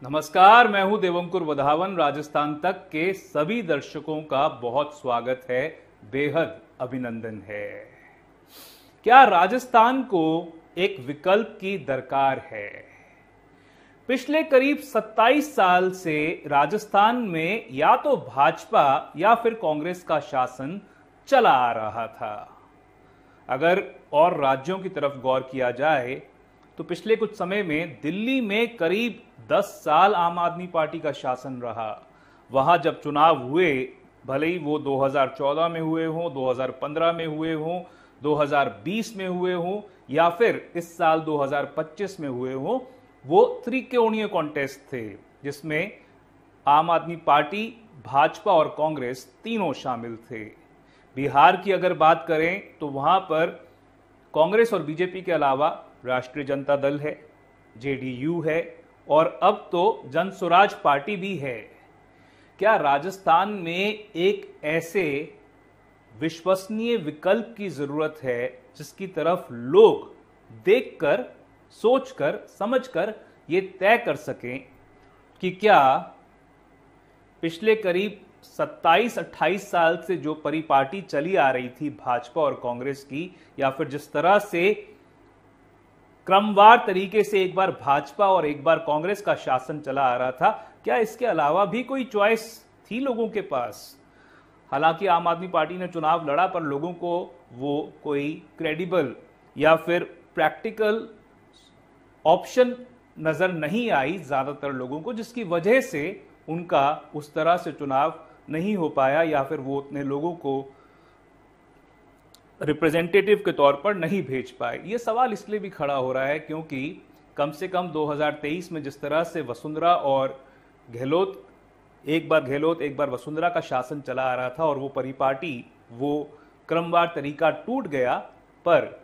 नमस्कार, मैं हूं देवंकुर वधावन। राजस्थान तक के सभी दर्शकों का बहुत स्वागत है, बेहद अभिनंदन है। क्या राजस्थान को एक विकल्प की दरकार है? पिछले करीब 27 साल से राजस्थान में या तो भाजपा या फिर कांग्रेस का शासन चला आ रहा था। अगर और राज्यों की तरफ गौर किया जाए तो पिछले कुछ समय में दिल्ली में करीब 10 साल आम आदमी पार्टी का शासन रहा। वहां जब चुनाव हुए, भले ही वो 2014 में हुए हों, 2015 में हुए हों, 2020 में हुए हों या फिर इस साल 2025 में हुए हों, वो त्रिकोणीय कॉन्टेस्ट थे जिसमें आम आदमी पार्टी, भाजपा और कांग्रेस तीनों शामिल थे। बिहार की अगर बात करें तो वहां पर कांग्रेस और बीजेपी के अलावा राष्ट्रीय जनता दल है, जेडीयू है और अब तो जन स्वराज पार्टी भी है। क्या राजस्थान में एक ऐसे विश्वसनीय विकल्प की जरूरत है जिसकी तरफ लोग देखकर, सोचकर, समझकर ये तय कर सकें कि क्या पिछले करीब 27-28 साल से जो परिपाटी चली आ रही थी भाजपा और कांग्रेस की, या फिर जिस तरह से क्रमवार तरीके से एक बार भाजपा और एक बार कांग्रेस का शासन चला आ रहा था, क्या इसके अलावा भी कोई चॉइस थी लोगों के पास? हालांकि आम आदमी पार्टी ने चुनाव लड़ा पर लोगों को वो कोई क्रेडिबल या फिर प्रैक्टिकल ऑप्शन नजर नहीं आई ज्यादातर लोगों को, जिसकी वजह से उनका उस तरह से चुनाव नहीं हो पाया या फिर वो उतने लोगों को रिप्रेजेंटेटिव के तौर पर नहीं भेज पाए। ये सवाल इसलिए भी खड़ा हो रहा है क्योंकि कम से कम 2023 में जिस तरह से वसुंधरा और गहलोत, एक बार वसुंधरा का शासन चला आ रहा था और वो परिपाटी, वो क्रमवार तरीका टूट गया, पर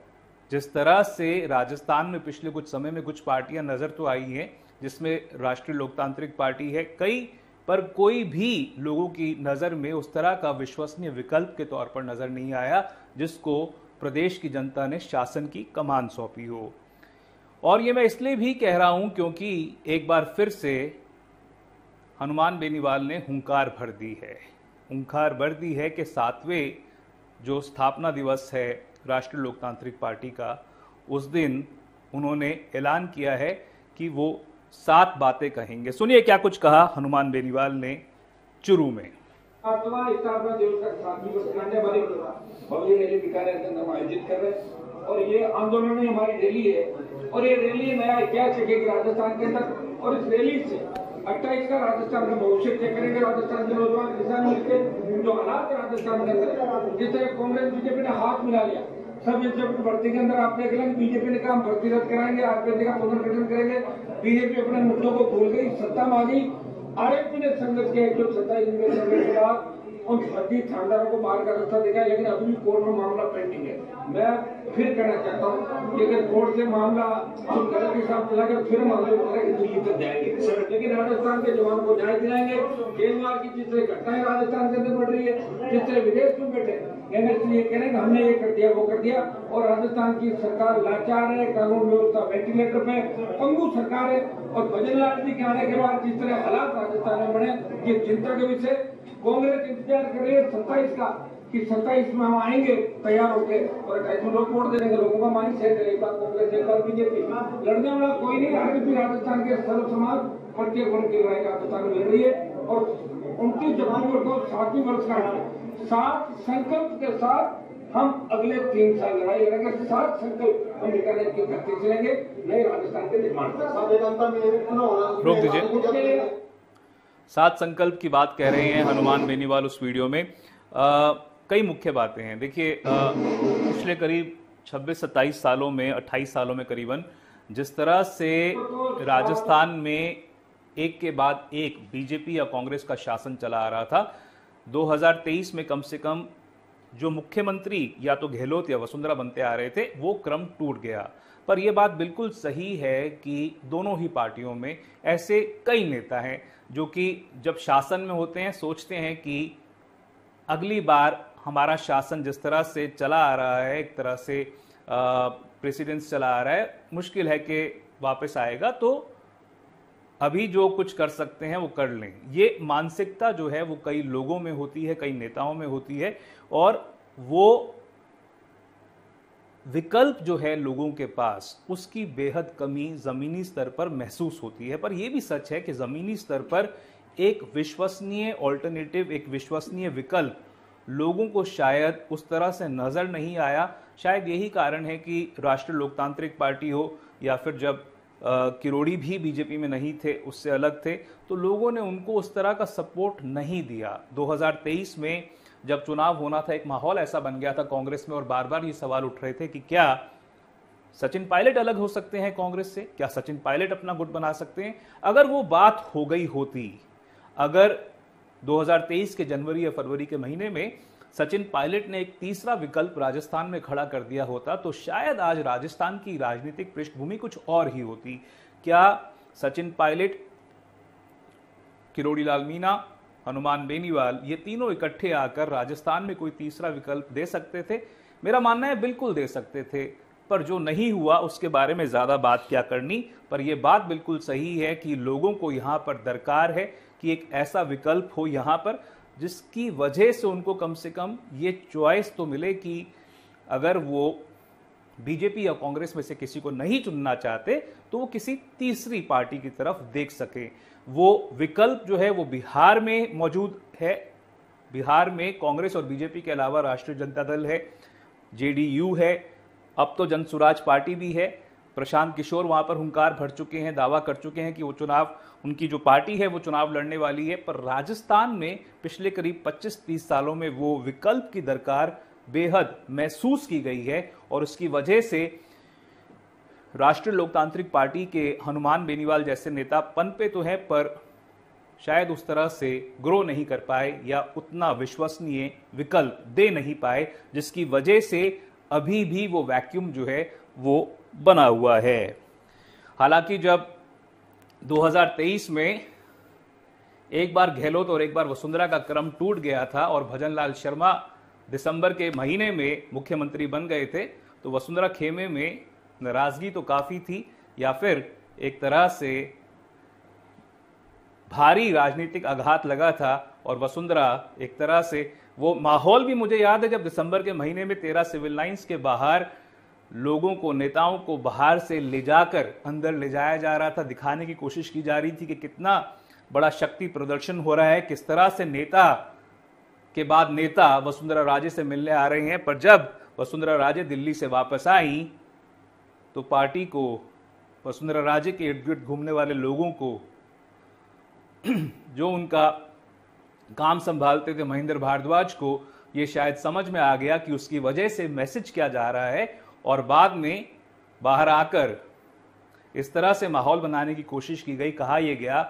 जिस तरह से राजस्थान में पिछले कुछ समय में कुछ पार्टियां नजर तो आई हैं जिसमें राष्ट्रीय लोकतांत्रिक पार्टी है कई, पर कोई भी लोगों की नज़र में उस तरह का विश्वसनीय विकल्प के तौर पर नज़र नहीं आया जिसको प्रदेश की जनता ने शासन की कमान सौंपी हो। और ये मैं इसलिए भी कह रहा हूं क्योंकि एक बार फिर से हनुमान बेनीवाल ने हुंकार भर दी है कि 7वें जो स्थापना दिवस है राष्ट्रीय लोकतांत्रिक पार्टी का, उस दिन उन्होंने ऐलान किया है कि वो 7 बातें कहेंगे। सुनिए क्या कुछ कहा हनुमान बेनीवाल ने चुरू में। आयोजित कर रहे हैं और ये आंदोलन हमारी रैली है और ये रैली नया इतिहास है राजस्थान के अंदर। और इस रैली से 28 का राजस्थान का भविष्य तय करेंगे। राजस्थान के नौजवान किसान मिलकर जो हालात राजस्थान के अंदर, जिस तरह कांग्रेस बीजेपी ने हाथ मिला लिया, सब इंस्पेक्टर भर्ती के अंदर आप देख लेंगे बीजेपी ने काम भर्ती रद्द कराएंगे, आरपीएससी का पुनर्गठन करेंगे। बीजेपी अपने मुद्दों को भूल गई, सत्ता में आ गई। आरएसपी ने संघर्ष किया 127 दिन के संघर्ष के बाद उन फर्जी थानेदारों को बाहर का रास्ता दिखाया, लेकिन अभी भी कोर्ट में मामला पेंडिंग है। मैं फिर कहना चाहता हूँ कि अगर कोर्ट से मामला हम गलत हिसाब दिलाकर फिर मामले दिल्ली तक जाएंगे, लेकिन राजस्थान के जवान को न्याय दिलाएंगे। केजरीवाल की जिस तरह घटनाएं राजस्थान के अंदर बढ़ रही है, जिस तरह विदेश में बैठे ये कहेंगे हमने ये कर दिया, वो कर दिया, और राजस्थान की सरकार लाचार है, कानून व्यवस्था वेंटिलेटर पे, पंगु सरकार है। और भजनलाल जी के आने के बाद जिस तरह हालात राजस्थान में बने, ये चिंता के विषय। कांग्रेस इंतजार कर रही है 27 का कि 27 में हम आएंगे तैयार होकर और 28 में लोग वोट दे देंगे। लोगों का माइंड सेट है, एक बार कांग्रेस एक बार बीजेपी, लड़ने वाला कोई नहीं। आगे भी राजस्थान के सर्व समाज प्रत्येक वर्ग की लड़ाई राजस्थान में लड़ रही है और 29 जनवरी को 7वीं वर्षगांठ में 7 संकल्प के साथ हम अगले 3 साल लड़ाई लड़ेंगे। 7 संकल्प हम निकालने की करते चलेंगे नए राजस्थान के निर्माण में। रोक दीजिए। 7 संकल्प की बात कह रहे हैं हनुमान बेनीवाल उस वीडियो में। कई मुख्य बातें हैं। देखिए, पिछले करीब 26-27 सालों में, 28 सालों में करीबन जिस तरह से राजस्थान में एक के बाद एक बीजेपी या कांग्रेस का शासन चला आ रहा था, 2023 में कम से कम जो मुख्यमंत्री या तो गहलोत या वसुंधरा बनते आ रहे थे, वो क्रम टूट गया। पर यह बात बिल्कुल सही है कि दोनों ही पार्टियों में ऐसे कई नेता हैं जो कि जब शासन में होते हैं सोचते हैं कि अगली बार हमारा शासन जिस तरह से चला आ रहा है, एक तरह से प्रेसिडेंस चला आ रहा है, मुश्किल है कि वापस आएगा, तो अभी जो कुछ कर सकते हैं वो कर लें। ये मानसिकता जो है वो कई लोगों में होती है, कई नेताओं में होती है, और वो विकल्प जो है लोगों के पास उसकी बेहद कमी जमीनी स्तर पर महसूस होती है। पर यह भी सच है कि जमीनी स्तर पर एक विश्वसनीय ऑल्टरनेटिव, एक विश्वसनीय विकल्प लोगों को शायद उस तरह से नजर नहीं आया। शायद यही कारण है कि राष्ट्रीय लोकतांत्रिक पार्टी हो या फिर जब किरोड़ी भी बीजेपी में नहीं थे, उससे अलग थे, तो लोगों ने उनको उस तरह का सपोर्ट नहीं दिया। 2023 में जब चुनाव होना था, एक माहौल ऐसा बन गया था कांग्रेस में, और बार बार ये सवाल उठ रहे थे कि क्या सचिन पायलट अलग हो सकते हैं कांग्रेस से, क्या सचिन पायलट अपना गुट बना सकते हैं। अगर वो बात हो गई होती, अगर 2023 के जनवरी या फरवरी के महीने में सचिन पायलट ने एक तीसरा विकल्प राजस्थान में खड़ा कर दिया होता, तो शायद आज राजस्थान की राजनीतिक पृष्ठभूमि कुछ और ही होती। क्या सचिन पायलट, किरोड़ी लाल मीणा, हनुमान बेनीवाल, ये तीनों इकट्ठे आकर राजस्थान में कोई तीसरा विकल्प दे सकते थे? मेरा मानना है बिल्कुल दे सकते थे, पर जो नहीं हुआ उसके बारे में ज्यादा बात क्या करनी। पर यह बात बिल्कुल सही है कि लोगों को यहां पर दरकार है कि एक ऐसा विकल्प हो यहां पर जिसकी वजह से उनको कम से कम ये चॉइस तो मिले कि अगर वो बीजेपी या कांग्रेस में से किसी को नहीं चुनना चाहते तो वो किसी तीसरी पार्टी की तरफ देख सके। वो विकल्प जो है वो बिहार में मौजूद है। बिहार में कांग्रेस और बीजेपी के अलावा राष्ट्रीय जनता दल है, जेडीयू है, अब तो जनसुराज पार्टी भी है। प्रशांत किशोर वहां पर हुंकार भर चुके हैं, दावा कर चुके हैं कि वो चुनाव, उनकी जो पार्टी है वो चुनाव लड़ने वाली है। पर राजस्थान में पिछले करीब 25-30 सालों में वो विकल्प की दरकार बेहद महसूस की गई है, और उसकी वजह से राष्ट्रीय लोकतांत्रिक पार्टी के हनुमान बेनीवाल जैसे नेता पनपे तो हैं, पर शायद उस तरह से ग्रो नहीं कर पाए या उतना विश्वसनीय विकल्प दे नहीं पाए, जिसकी वजह से अभी भी वो वैक्यूम जो है वो बना हुआ है। हालांकि जब 2023 में एक बार गहलोत और एक बार वसुंधरा का क्रम टूट गया था और भजनलाल शर्मा दिसंबर के महीने में मुख्यमंत्री बन गए थे, तो वसुंधरा खेमे में नाराजगी तो काफी थी, या फिर एक तरह से भारी राजनीतिक आघात लगा था। और वसुंधरा एक तरह से, वो माहौल भी मुझे याद है जब दिसंबर के महीने में 13 सिविल लाइंस के बाहर लोगों को, नेताओं को बाहर से ले जाकर अंदर ले जाया जा रहा था, दिखाने की कोशिश की जा रही थी कि कितना बड़ा शक्ति प्रदर्शन हो रहा है, किस तरह से नेता के बाद नेता वसुंधरा राजे से मिलने आ रहे हैं। पर जब वसुंधरा राजे दिल्ली से वापस आई तो पार्टी को, वसुंधरा राजे के इर्द गिर्द घूमने वाले लोगों को, जो उनका काम संभालते थे महेंद्र भारद्वाज को, ये शायद समझ में आ गया कि उसकी वजह से मैसेज क्या जा रहा है, और बाद में बाहर आकर इस तरह से माहौल बनाने की कोशिश की गई। कहा यह गया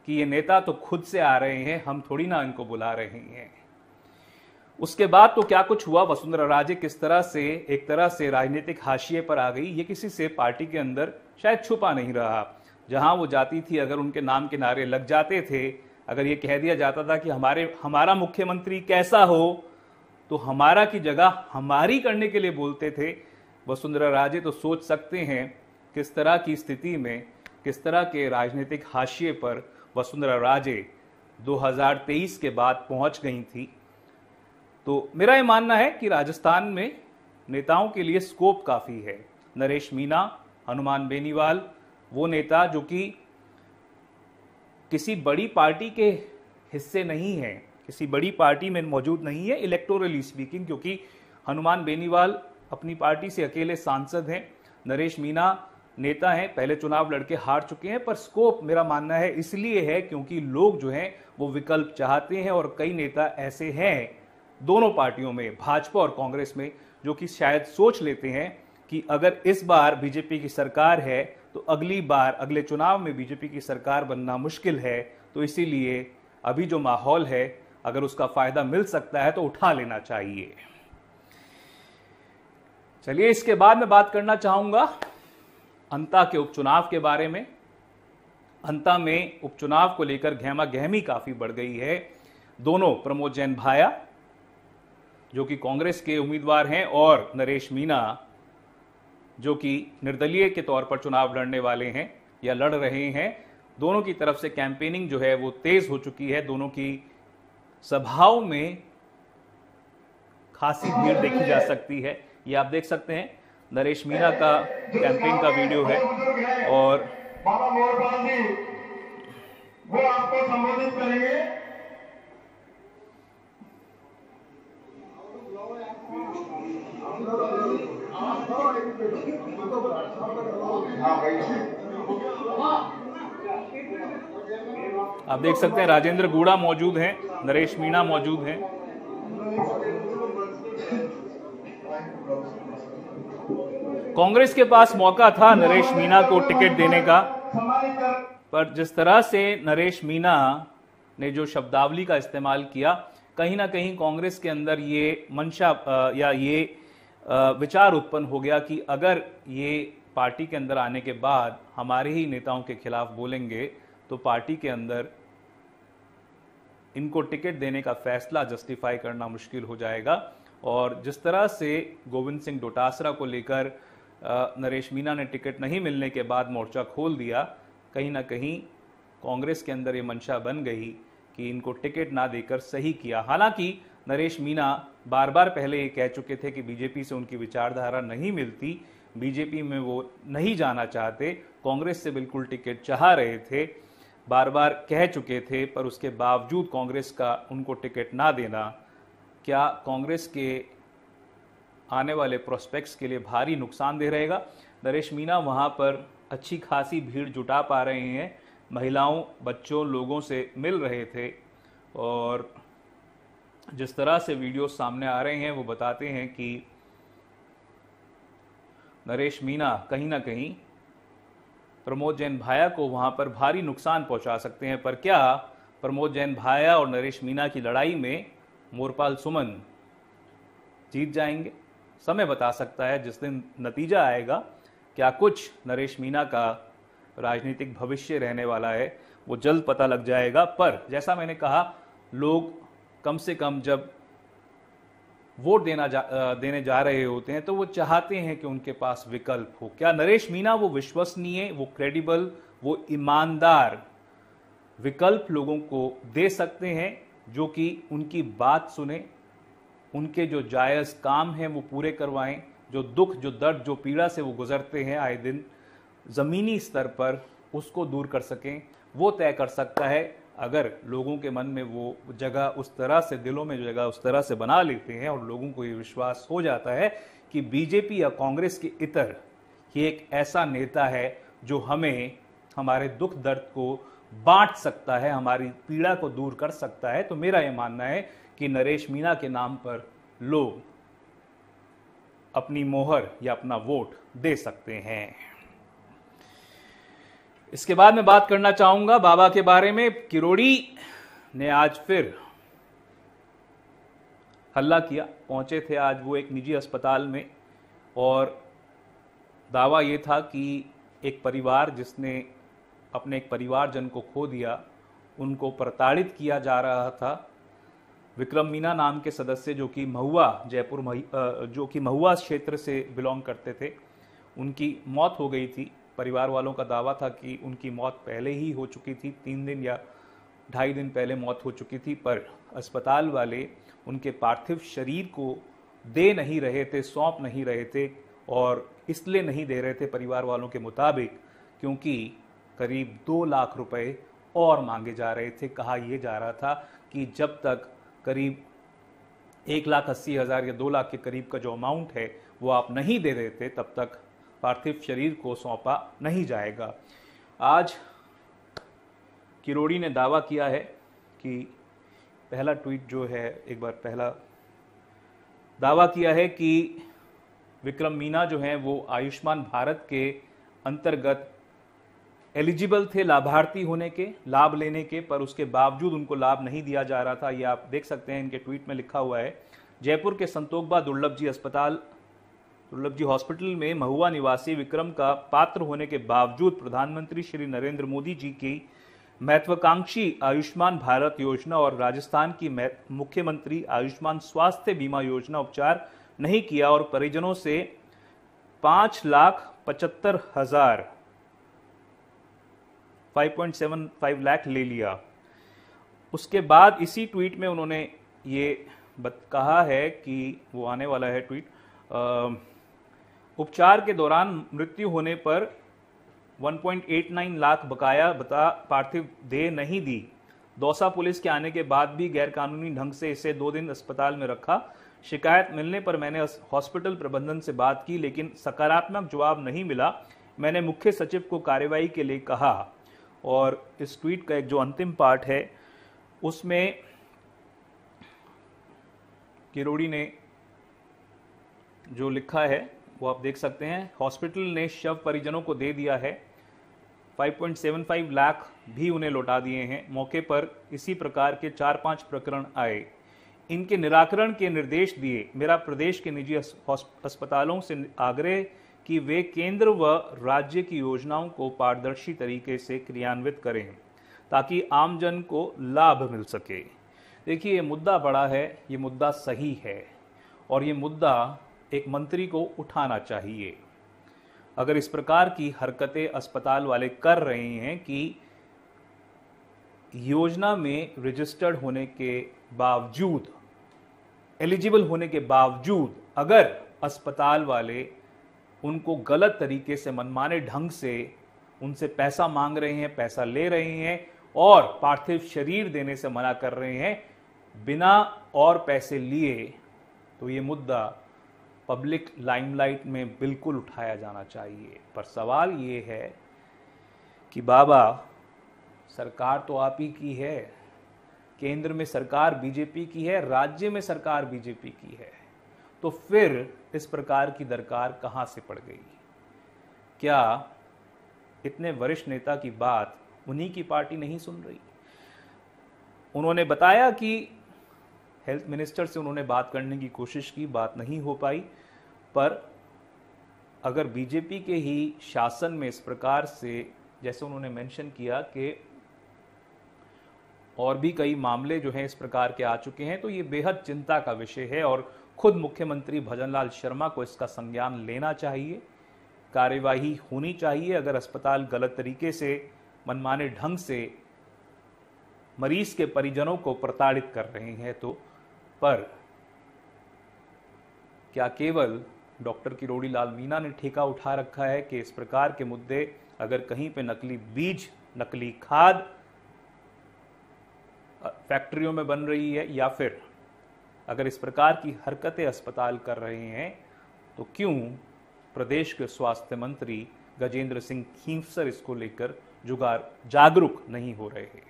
कि ये नेता तो खुद से आ रहे हैं, हम थोड़ी ना इनको बुला रहे हैं। उसके बाद तो क्या कुछ हुआ, वसुंधरा राजे किस तरह से एक तरह से राजनीतिक हाशिए पर आ गई, ये किसी से पार्टी के अंदर शायद छुपा नहीं रहा। जहां वो जाती थी, अगर उनके नाम के नारे लग जाते थे, अगर ये कह दिया जाता था कि हमारा मुख्यमंत्री कैसा हो, तो हमारा की जगह हमारी करने के लिए बोलते थे वसुंधरा राजे। तो सोच सकते हैं किस तरह की स्थिति में, किस तरह के राजनीतिक हाशिए पर वसुंधरा राजे 2023 के बाद पहुंच गई थी। तो मेरा यह मानना है कि राजस्थान में नेताओं के लिए स्कोप काफी है। नरेश मीणा, हनुमान बेनीवाल, वो नेता जो कि किसी बड़ी पार्टी के हिस्से नहीं है, किसी बड़ी पार्टी में मौजूद नहीं है इलेक्टोरली स्पीकिंग, क्योंकि हनुमान बेनीवाल अपनी पार्टी से अकेले सांसद हैं, नरेश मीणा नेता हैं, पहले चुनाव लड़के हार चुके हैं। पर स्कोप मेरा मानना है इसलिए है क्योंकि लोग जो हैं वो विकल्प चाहते हैं, और कई नेता ऐसे हैं दोनों पार्टियों में, भाजपा और कांग्रेस में, जो कि शायद सोच लेते हैं कि अगर इस बार बीजेपी की सरकार है तो अगली बार, अगले चुनाव में बीजेपी की सरकार बनना मुश्किल है। तो इसीलिए अभी जो माहौल है, अगर उसका फायदा मिल सकता है तो उठा लेना चाहिए। चलिए, इसके बाद मैं बात करना चाहूंगा अंता के उपचुनाव के बारे में। अंता में उपचुनाव को लेकर गहमा गहमी काफी बढ़ गई है। दोनों, प्रमोद जैन भाया जो कि कांग्रेस के उम्मीदवार हैं, और नरेश मीणा जो कि निर्दलीय के तौर पर चुनाव लड़ने वाले हैं या लड़ रहे हैं, दोनों की तरफ से कैंपेनिंग जो है वो तेज हो चुकी है। दोनों की सभाओं में खासी भीड़ देखी जा सकती है। ये आप देख सकते हैं, नरेश मीणा का कैंपेन का वीडियो है और बाबा मोहरपाल जी वो आपको संबोधित करेंगे। आप देख सकते हैं राजेंद्र गूड़ा मौजूद हैं, नरेश मीणा मौजूद हैं। कांग्रेस के पास मौका था नरेश मीणा को टिकट देने का, पर जिस तरह से नरेश मीणा ने जो शब्दावली का इस्तेमाल किया, कहीं ना कहीं कांग्रेस के अंदर ये मंशा या ये विचार उत्पन्न हो गया कि अगर ये पार्टी के अंदर आने के बाद हमारे ही नेताओं के खिलाफ बोलेंगे तो पार्टी के अंदर इनको टिकट देने का फैसला जस्टिफाई करना मुश्किल हो जाएगा। और जिस तरह से गोविंद सिंह डोटासरा को लेकर नरेश मीणा ने टिकट नहीं मिलने के बाद मोर्चा खोल दिया, कहीं ना कहीं कांग्रेस के अंदर ये मंशा बन गई कि इनको टिकट ना देकर सही किया। हालांकि नरेश मीणा बार बार पहले ये कह चुके थे कि बीजेपी से उनकी विचारधारा नहीं मिलती, बीजेपी में वो नहीं जाना चाहते, कांग्रेस से बिल्कुल टिकट चाह रहे थे, बार बार कह चुके थे, पर उसके बावजूद कांग्रेस का उनको टिकट ना देना क्या कांग्रेस के आने वाले प्रोस्पेक्ट्स के लिए भारी नुकसानदेह रहेगा। नरेश मीणा वहाँ पर अच्छी खासी भीड़ जुटा पा रहे हैं, महिलाओं, बच्चों, लोगों से मिल रहे थे और जिस तरह से वीडियो सामने आ रहे हैं वो बताते हैं कि नरेश मीणा कहीं ना कहीं प्रमोद जैन भाया को वहां पर भारी नुकसान पहुंचा सकते हैं। पर क्या प्रमोद जैन भाया और नरेश मीणा की लड़ाई में मोरपाल सुमन जीत जाएंगे? समय बता सकता है। जिस दिन नतीजा आएगा क्या कुछ नरेश मीणा का राजनीतिक भविष्य रहने वाला है वो जल्द पता लग जाएगा। पर जैसा मैंने कहा, लोग कम से कम जब वोट देने जा रहे होते हैं तो वो चाहते हैं कि उनके पास विकल्प हो। क्या नरेश मीणा वो विश्वसनीय, वो क्रेडिबल, वो ईमानदार विकल्प लोगों को दे सकते हैं जो कि उनकी बात सुने, उनके जो जायज़ काम हैं वो पूरे करवाएं, जो दुख, जो दर्द, जो पीड़ा से वो गुजरते हैं आए दिन ज़मीनी स्तर पर, उसको दूर कर सकें? वो तय कर सकता है अगर लोगों के मन में वो जगह उस तरह से, दिलों में जगह उस तरह से बना लेते हैं और लोगों को ये विश्वास हो जाता है कि बीजेपी या कांग्रेस के इतर ये एक ऐसा नेता है जो हमें हमारे दुख दर्द को बांट सकता है, हमारी पीड़ा को दूर कर सकता है। तो मेरा ये मानना है कि नरेश मीणा के नाम पर लोग अपनी मोहर या अपना वोट दे सकते हैं। इसके बाद मैं बात करना चाहूंगा बाबा के बारे में। किरोड़ी ने आज फिर हल्ला किया। पहुंचे थे आज वो एक निजी अस्पताल में और दावा ये था कि एक परिवार जिसने अपने एक परिवारजन को खो दिया, उनको प्रताड़ित किया जा रहा था। विक्रम मीना नाम के सदस्य जो कि महुआ, जो कि महुआ क्षेत्र से बिलोंग करते थे, उनकी मौत हो गई थी। परिवार वालों का दावा था कि उनकी मौत पहले ही हो चुकी थी, 3 दिन या 2.5 दिन पहले मौत हो चुकी थी, पर अस्पताल वाले उनके पार्थिव शरीर को दे नहीं रहे थे, सौंप नहीं रहे थे। और इसलिए नहीं दे रहे थे परिवार वालों के मुताबिक क्योंकि करीब 2 लाख रुपए और मांगे जा रहे थे। कहा यह जा रहा था कि जब तक करीब 1,80,000 या 2 लाख के करीब का जो अमाउंट है वो आप नहीं दे देते, तब तक पार्थिव शरीर को सौंपा नहीं जाएगा। आज किरोड़ी ने दावा किया है कि पहला ट्वीट जो है, एक बार पहला दावा किया है कि विक्रम मीना जो हैं वो आयुष्मान भारत के अंतर्गत एलिजिबल थे लाभार्थी होने के, लाभ लेने के, पर उसके बावजूद उनको लाभ नहीं दिया जा रहा था। ये आप देख सकते हैं, इनके ट्वीट में लिखा हुआ है। जयपुर के संतोखबा दुर्लभ जी हॉस्पिटल में महुआ निवासी विक्रम का पात्र होने के बावजूद प्रधानमंत्री श्री नरेंद्र मोदी जी की महत्वाकांक्षी आयुष्मान भारत योजना और राजस्थान की मुख्यमंत्री आयुष्मान स्वास्थ्य बीमा योजना उपचार नहीं किया और परिजनों से 5,75,000 5.75 लाख ले लिया। उसके बाद इसी ट्वीट में उन्होंने ये कहा है कि वो आने वाला है ट्वीट, उपचार के दौरान मृत्यु होने पर 1.89 लाख बकाया बता पार्थिव देह नहीं दी। दौसा पुलिस के आने के बाद भी गैरकानूनी ढंग से इसे 2 दिन अस्पताल में रखा। शिकायत मिलने पर मैंने हॉस्पिटल प्रबंधन से बात की, लेकिन सकारात्मक जवाब नहीं मिला। मैंने मुख्य सचिव को कार्रवाई के लिए कहा। और इस ट्वीट का एक जो अंतिम पार्ट है उसमें किरोड़ी ने जो लिखा है वो आप देख सकते हैं। हॉस्पिटल ने शव परिजनों को दे दिया है, 5.75 लाख भी उन्हें लौटा दिए हैं। मौके पर इसी प्रकार के 4-5 प्रकरण आए, इनके निराकरण के निर्देश दिए। मेरा प्रदेश के निजी अस्पतालों से आग्रह कि वे केंद्र व राज्य की योजनाओं को पारदर्शी तरीके से क्रियान्वित करें ताकि आमजन को लाभ मिल सके। देखिए, ये मुद्दा बड़ा है, ये मुद्दा सही है और ये मुद्दा एक मंत्री को उठाना चाहिए। अगर इस प्रकार की हरकतें अस्पताल वाले कर रहे हैं कि योजना में रजिस्टर्ड होने के बावजूद, एलिजिबल होने के बावजूद अगर अस्पताल वाले उनको गलत तरीके से मनमाने ढंग से उनसे पैसा मांग रहे हैं, पैसा ले रहे हैं और पार्थिव शरीर देने से मना कर रहे हैं बिना और पैसे लिए, तो ये मुद्दा पब्लिक लाइमलाइट में बिल्कुल उठाया जाना चाहिए। पर सवाल ये है कि बाबा, सरकार तो आप ही की है, केंद्र में सरकार बीजेपी की है, राज्य में सरकार बीजेपी की है, तो फिर इस प्रकार की दरकार कहां से पड़ गई? क्या इतने वरिष्ठ नेता की बात उन्हीं की पार्टी नहीं सुन रही? उन्होंने बताया कि हेल्थ मिनिस्टर से उन्होंने बात करने की कोशिश की, बात नहीं हो पाई। पर अगर बीजेपी के ही शासन में इस प्रकार से, जैसे उन्होंने मेंशन किया कि और भी कई मामले जो हैं इस प्रकार के आ चुके हैं, तो ये बेहद चिंता का विषय है और खुद मुख्यमंत्री भजनलाल शर्मा को इसका संज्ञान लेना चाहिए, कार्यवाही होनी चाहिए। अगर अस्पताल गलत तरीके से, मनमाने ढंग से मरीज के परिजनों को प्रताड़ित कर रहे हैं तो, पर क्या केवल डॉक्टर किरोड़ी लाल मीणा ने ठेका उठा रखा है कि इस प्रकार के मुद्दे, अगर कहीं पे नकली बीज, नकली खाद फैक्ट्रियों में बन रही है या फिर अगर इस प्रकार की हरकतें अस्पताल कर रहे हैं, तो क्यों प्रदेश के स्वास्थ्य मंत्री गजेंद्र सिंह खींवसर इसको लेकर जागरूक नहीं हो रहे हैं?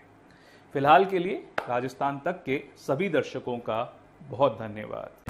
फिलहाल के लिए राजस्थान तक के सभी दर्शकों का बहुत धन्यवाद।